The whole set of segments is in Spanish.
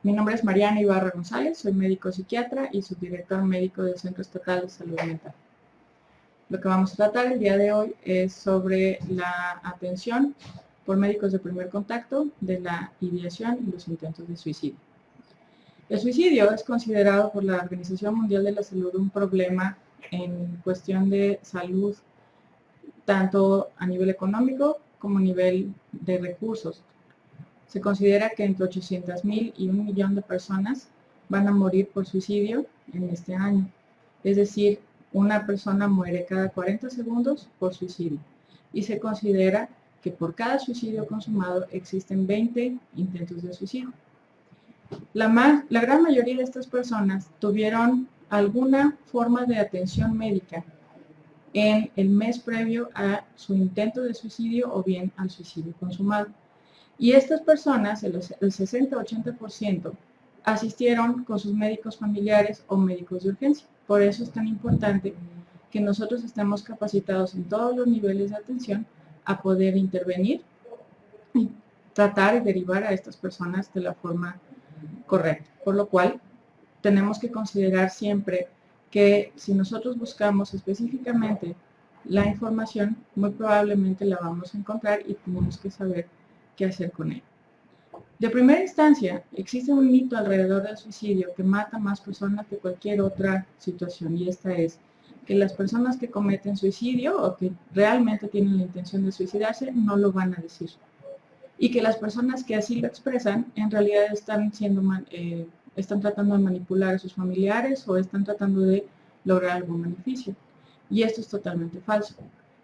Mi nombre es Mariana Ibarra González, soy médico psiquiatra y subdirector médico del Centro Estatal de Salud Mental. Lo que vamos a tratar el día de hoy es sobre la atención por médicos de primer contacto de la ideación y los intentos de suicidio. El suicidio es considerado por la Organización Mundial de la Salud un problema en cuestión de salud, tanto a nivel económico como a nivel de recursos. Se considera que entre 800,000 y 1,000,000 de personas van a morir por suicidio en este año. Es decir, una persona muere cada 40 segundos por suicidio. Y se considera que por cada suicidio consumado existen 20 intentos de suicidio. La gran mayoría de estas personas tuvieron alguna forma de atención médica en el mes previo a su intento de suicidio o bien al suicidio consumado. Y estas personas, el 60-80%, asistieron con sus médicos familiares o médicos de urgencia. Por eso es tan importante que nosotros estemos capacitados en todos los niveles de atención a poder intervenir y tratar y derivar a estas personas de la forma correcta. Por lo cual, tenemos que considerar siempre que si nosotros buscamos específicamente la información, muy probablemente la vamos a encontrar y tenemos que saber qué hacer con ella. De primera instancia, existe un mito alrededor del suicidio que mata más personas que cualquier otra situación, y esta es que las personas que cometen suicidio o que realmente tienen la intención de suicidarse no lo van a decir, y que las personas que así lo expresan en realidad están tratando de manipular a sus familiares o están tratando de lograr algún beneficio. Y esto es totalmente falso,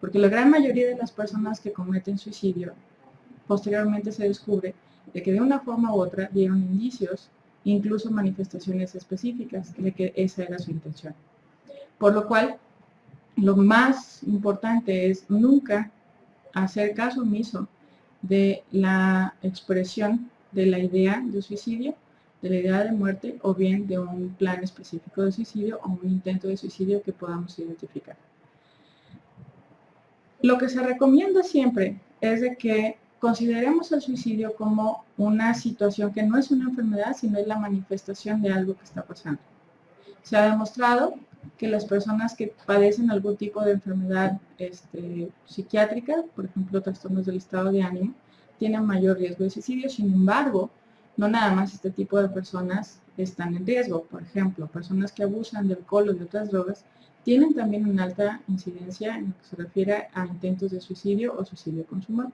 porque la gran mayoría de las personas que cometen suicidio posteriormente se descubre de que de una forma u otra dieron indicios, incluso manifestaciones específicas de que esa era su intención. Por lo cual, lo más importante es nunca hacer caso omiso de la expresión de la idea de suicidio, de la idea de muerte o bien de un plan específico de suicidio o un intento de suicidio que podamos identificar. Lo que se recomienda siempre es de que consideremos el suicidio como una situación que no es una enfermedad, sino es la manifestación de algo que está pasando. Se ha demostrado que las personas que padecen algún tipo de enfermedad psiquiátrica, por ejemplo, trastornos del estado de ánimo, tienen mayor riesgo de suicidio. Sin embargo, no nada más este tipo de personas están en riesgo. Por ejemplo, personas que abusan de alcohol o de otras drogas tienen también una alta incidencia en lo que se refiere a intentos de suicidio o suicidio consumado.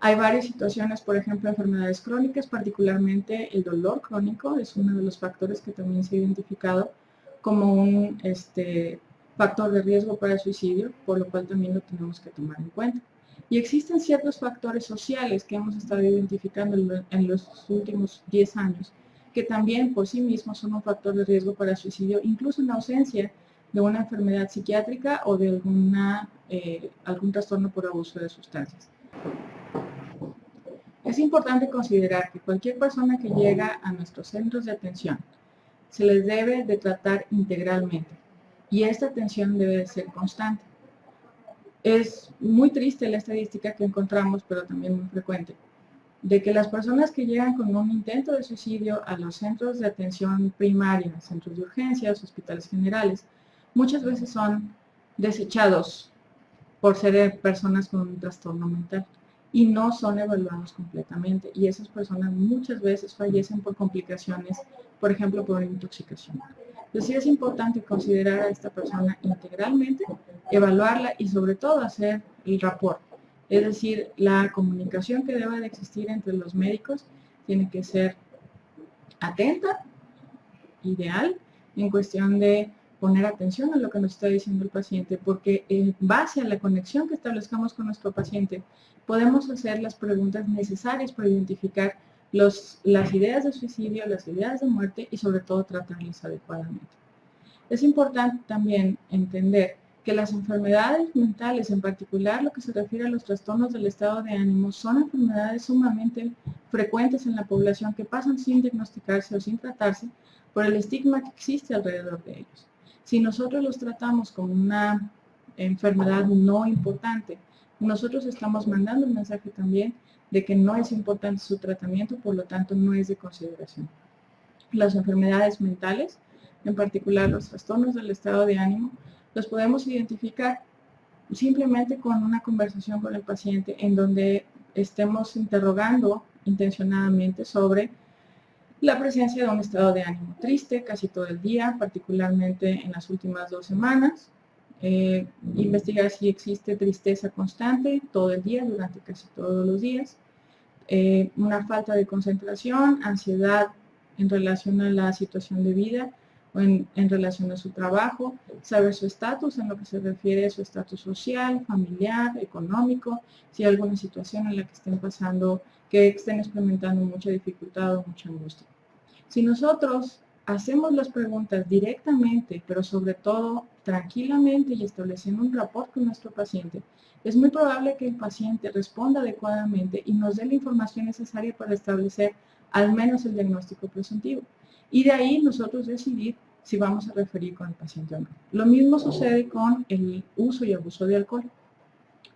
Hay varias situaciones, por ejemplo, enfermedades crónicas, particularmente el dolor crónico es uno de los factores que también se ha identificado como un factor de riesgo para el suicidio, por lo cual también lo tenemos que tomar en cuenta. Y existen ciertos factores sociales que hemos estado identificando en los últimos 10 años, que también por sí mismos son un factor de riesgo para el suicidio, incluso en ausencia de una enfermedad psiquiátrica o de algún trastorno por abuso de sustancias. Es importante considerar que cualquier persona que llega a nuestros centros de atención se les debe de tratar integralmente y esta atención debe de ser constante. Es muy triste la estadística que encontramos, pero también muy frecuente, de que las personas que llegan con un intento de suicidio a los centros de atención primaria, centros de urgencias, hospitales generales, muchas veces son desechados por ser personas con un trastorno mental y no son evaluados completamente, y esas personas muchas veces fallecen por complicaciones, por ejemplo, por intoxicación. Entonces sí es importante considerar a esta persona integralmente, evaluarla y sobre todo hacer el rapport, es decir, la comunicación que debe de existir entre los médicos tiene que ser atenta, ideal, en cuestión de poner atención a lo que nos está diciendo el paciente, porque en base a la conexión que establezcamos con nuestro paciente, podemos hacer las preguntas necesarias para identificar las ideas de suicidio, las ideas de muerte y sobre todo tratarlas adecuadamente. Es importante también entender que las enfermedades mentales, en particular lo que se refiere a los trastornos del estado de ánimo, son enfermedades sumamente frecuentes en la población que pasan sin diagnosticarse o sin tratarse por el estigma que existe alrededor de ellos. Si nosotros los tratamos como una enfermedad no importante, nosotros estamos mandando un mensaje también de que no es importante su tratamiento, por lo tanto no es de consideración. Las enfermedades mentales, en particular los trastornos del estado de ánimo, los podemos identificar simplemente con una conversación con el paciente en donde estemos interrogando intencionadamente sobre la presencia de un estado de ánimo triste casi todo el día, particularmente en las últimas 2 semanas. Investigar si existe tristeza constante todo el día, durante casi todos los días. Una falta de concentración, ansiedad en relación a la situación de vida o en relación a su trabajo, saber su estatus en lo que se refiere a su estatus social, familiar, económico, si hay alguna situación en la que estén pasando, que estén experimentando mucha dificultad o mucha angustia. Si nosotros hacemos las preguntas directamente, pero sobre todo tranquilamente y estableciendo un rapport con nuestro paciente, es muy probable que el paciente responda adecuadamente y nos dé la información necesaria para establecer al menos el diagnóstico presuntivo. Y de ahí nosotros decidir si vamos a referir con el paciente o no. Lo mismo sucede con el uso y abuso de alcohol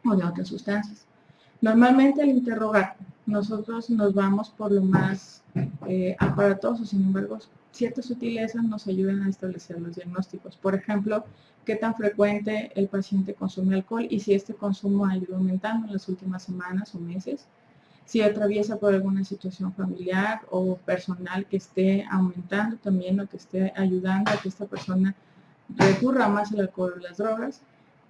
o de otras sustancias. Normalmente al interrogar, nosotros nos vamos por lo más aparatoso, sin embargo, ciertas sutilezas nos ayudan a establecer los diagnósticos. Por ejemplo, qué tan frecuente el paciente consume alcohol y si este consumo ha ido aumentando en las últimas semanas o meses, si atraviesa por alguna situación familiar o personal que esté aumentando también o que esté ayudando a que esta persona recurra más al alcohol o las drogas,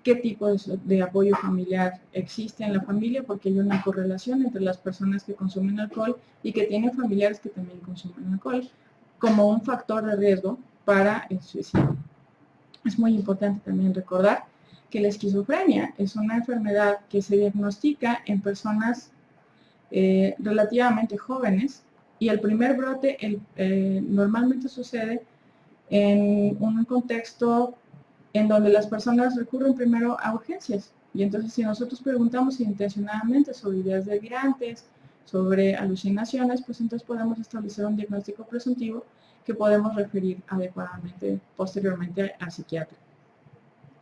qué tipo de apoyo familiar existe en la familia, porque hay una correlación entre las personas que consumen alcohol y que tienen familiares que también consumen alcohol, como un factor de riesgo para el suicidio. Es muy importante también recordar que la esquizofrenia es una enfermedad que se diagnostica en personas relativamente jóvenes y el primer brote normalmente sucede en un contexto en donde las personas recurren primero a urgencias. Y entonces si nosotros preguntamos intencionadamente sobre ideas delirantes, sobre alucinaciones, pues entonces podemos establecer un diagnóstico presuntivo que podemos referir adecuadamente posteriormente al psiquiatra.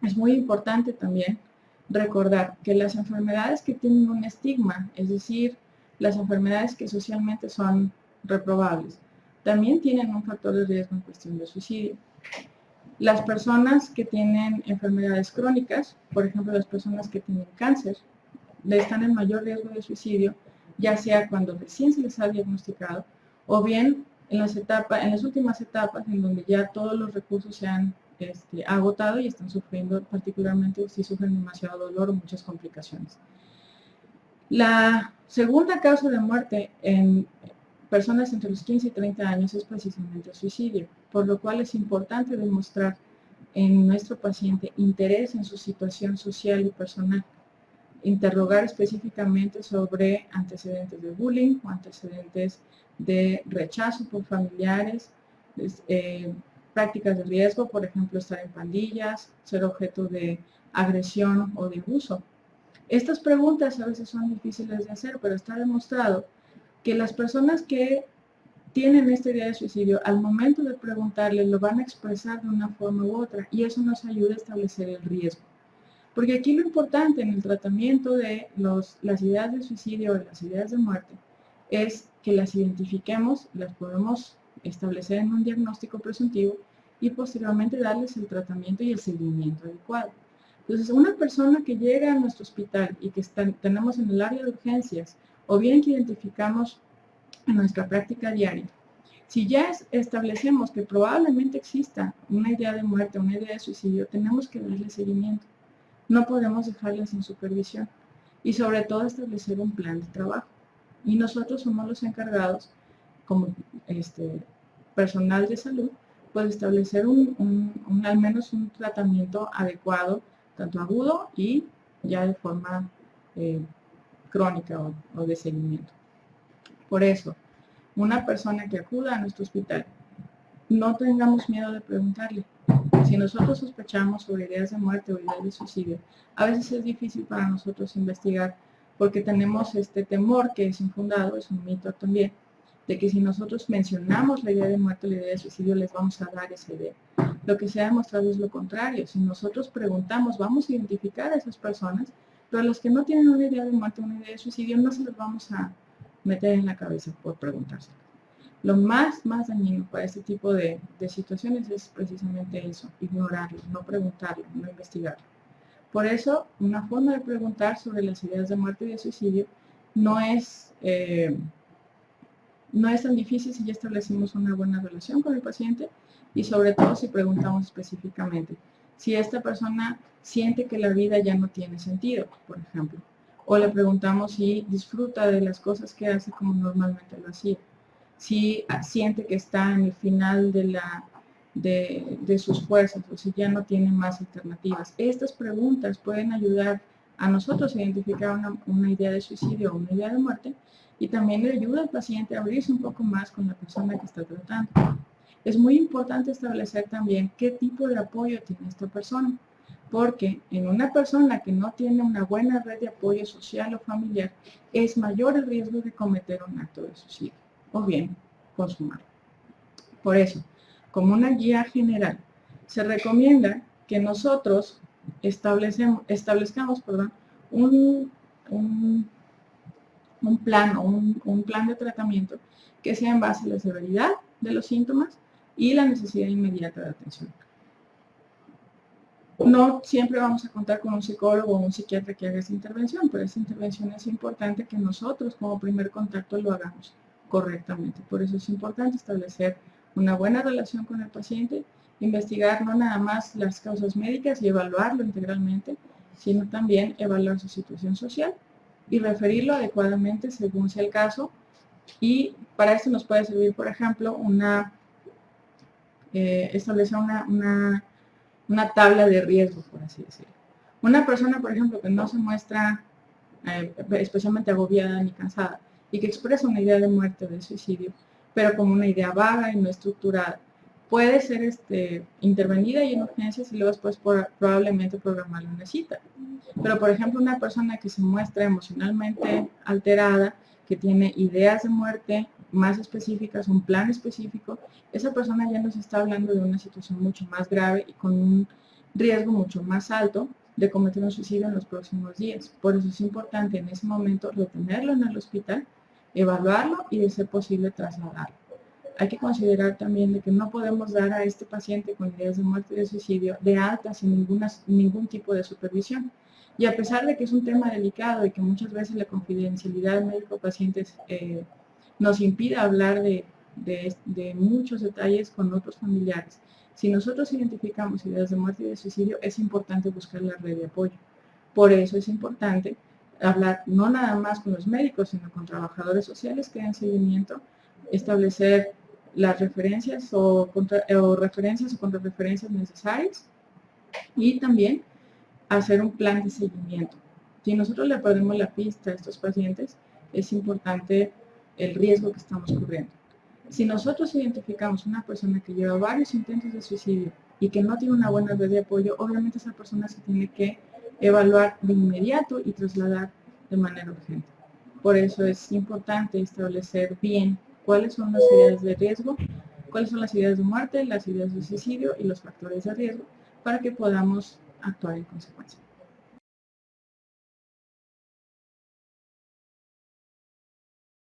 Es muy importante también recordar que las enfermedades que tienen un estigma, es decir, las enfermedades que socialmente son reprobables, también tienen un factor de riesgo en cuestión de suicidio. Las personas que tienen enfermedades crónicas, por ejemplo, las personas que tienen cáncer, están en mayor riesgo de suicidio, ya sea cuando recién se les ha diagnosticado, o bien en las últimas etapas en donde ya todos los recursos se han agotado y están sufriendo, particularmente si sufren demasiado dolor o muchas complicaciones. La segunda causa de muerte en personas entre los 15 y 30 años es precisamente el suicidio, por lo cual es importante demostrar en nuestro paciente interés en su situación social y personal, interrogar específicamente sobre antecedentes de bullying o antecedentes de rechazo por familiares, prácticas de riesgo, por ejemplo, estar en pandillas, ser objeto de agresión o de abuso. Estas preguntas a veces son difíciles de hacer, pero está demostrado que las personas que tienen esta idea de suicidio, al momento de preguntarle, lo van a expresar de una forma u otra, y eso nos ayuda a establecer el riesgo. Porque aquí lo importante en el tratamiento de las ideas de suicidio o las ideas de muerte es que las identifiquemos, las podemos establecer en un diagnóstico presuntivo y posteriormente darles el tratamiento y el seguimiento adecuado. Entonces, una persona que llega a nuestro hospital y que tenemos en el área de urgencias, o bien que identificamos en nuestra práctica diaria, si ya establecemos que probablemente exista una idea de muerte, una idea de suicidio, tenemos que darle seguimiento. No podemos dejarla sin supervisión y sobre todo establecer un plan de trabajo. Y nosotros somos los encargados, como personal de salud, pues establecer al menos un tratamiento adecuado, tanto agudo y ya de forma crónica o de seguimiento. Por eso, una persona que acuda a nuestro hospital, no tengamos miedo de preguntarle. Si nosotros sospechamos sobre ideas de muerte o ideas de suicidio, a veces es difícil para nosotros investigar porque tenemos este temor que es infundado, es un mito también, de que si nosotros mencionamos la idea de muerte o la idea de suicidio, les vamos a dar esa idea. Lo que se ha demostrado es lo contrario. Si nosotros preguntamos, vamos a identificar a esas personas Pero los que no tienen una idea de muerte, una idea de suicidio, no se los vamos a meter en la cabeza por preguntarse. Lo más dañino para este tipo de situaciones es precisamente eso, ignorarlo, no preguntarlo, no investigarlo. Por eso, una forma de preguntar sobre las ideas de muerte y de suicidio no es tan difícil si ya establecimos una buena relación con el paciente y sobre todo si preguntamos específicamente. Si esta persona siente que la vida ya no tiene sentido, por ejemplo, o le preguntamos si disfruta de las cosas que hace como normalmente lo hacía, si siente que está en el final de sus fuerzas o si ya no tiene más alternativas. Estas preguntas pueden ayudar a nosotros a identificar una idea de suicidio o una idea de muerte y también le ayuda al paciente a abrirse un poco más con la persona que está tratando. Es muy importante establecer también qué tipo de apoyo tiene esta persona, porque en una persona que no tiene una buena red de apoyo social o familiar, es mayor el riesgo de cometer un acto de suicidio o bien consumarlo. Por eso, como una guía general, se recomienda que nosotros establezcamos un plan o un plan de tratamiento que sea en base a la severidad de los síntomas y la necesidad inmediata de atención. No siempre vamos a contar con un psicólogo o un psiquiatra que haga esa intervención, pero esa intervención es importante que nosotros como primer contacto lo hagamos correctamente. Por eso es importante establecer una buena relación con el paciente, investigar no nada más las causas médicas y evaluarlo integralmente, sino también evaluar su situación social y referirlo adecuadamente según sea el caso. Y para esto nos puede servir, por ejemplo, establecer una tabla de riesgo, por así decirlo. Una persona, por ejemplo, que no se muestra especialmente agobiada ni cansada y que expresa una idea de muerte o de suicidio, pero como una idea vaga y no estructurada, puede ser intervenida y en urgencias y luego después probablemente programarle una cita. Pero, por ejemplo, una persona que se muestra emocionalmente alterada, que tiene ideas de muerte más específicas, un plan específico, esa persona ya nos está hablando de una situación mucho más grave y con un riesgo mucho más alto de cometer un suicidio en los próximos días. Por eso es importante en ese momento retenerlo en el hospital, evaluarlo y de ser posible trasladarlo. Hay que considerar también de que no podemos dar a este paciente con ideas de muerte y de suicidio de alta sin ningún tipo de supervisión. Y a pesar de que es un tema delicado y que muchas veces la confidencialidad médico-pacientes nos impide hablar de muchos detalles con otros familiares, si nosotros identificamos ideas de muerte y de suicidio, es importante buscar la red de apoyo. Por eso es importante hablar no nada más con los médicos, sino con trabajadores sociales que den seguimiento, establecer las referencias o contrarreferencias necesarias y también hacer un plan de seguimiento. Si nosotros le perdemos la pista a estos pacientes, es importante el riesgo que estamos cubriendo. Si nosotros identificamos una persona que lleva varios intentos de suicidio y que no tiene una buena red de apoyo, obviamente esa persona se tiene que evaluar de inmediato y trasladar de manera urgente. Por eso es importante establecer bien cuáles son las ideas de riesgo, cuáles son las ideas de muerte, las ideas de suicidio y los factores de riesgo para que podamos actuar en consecuencia.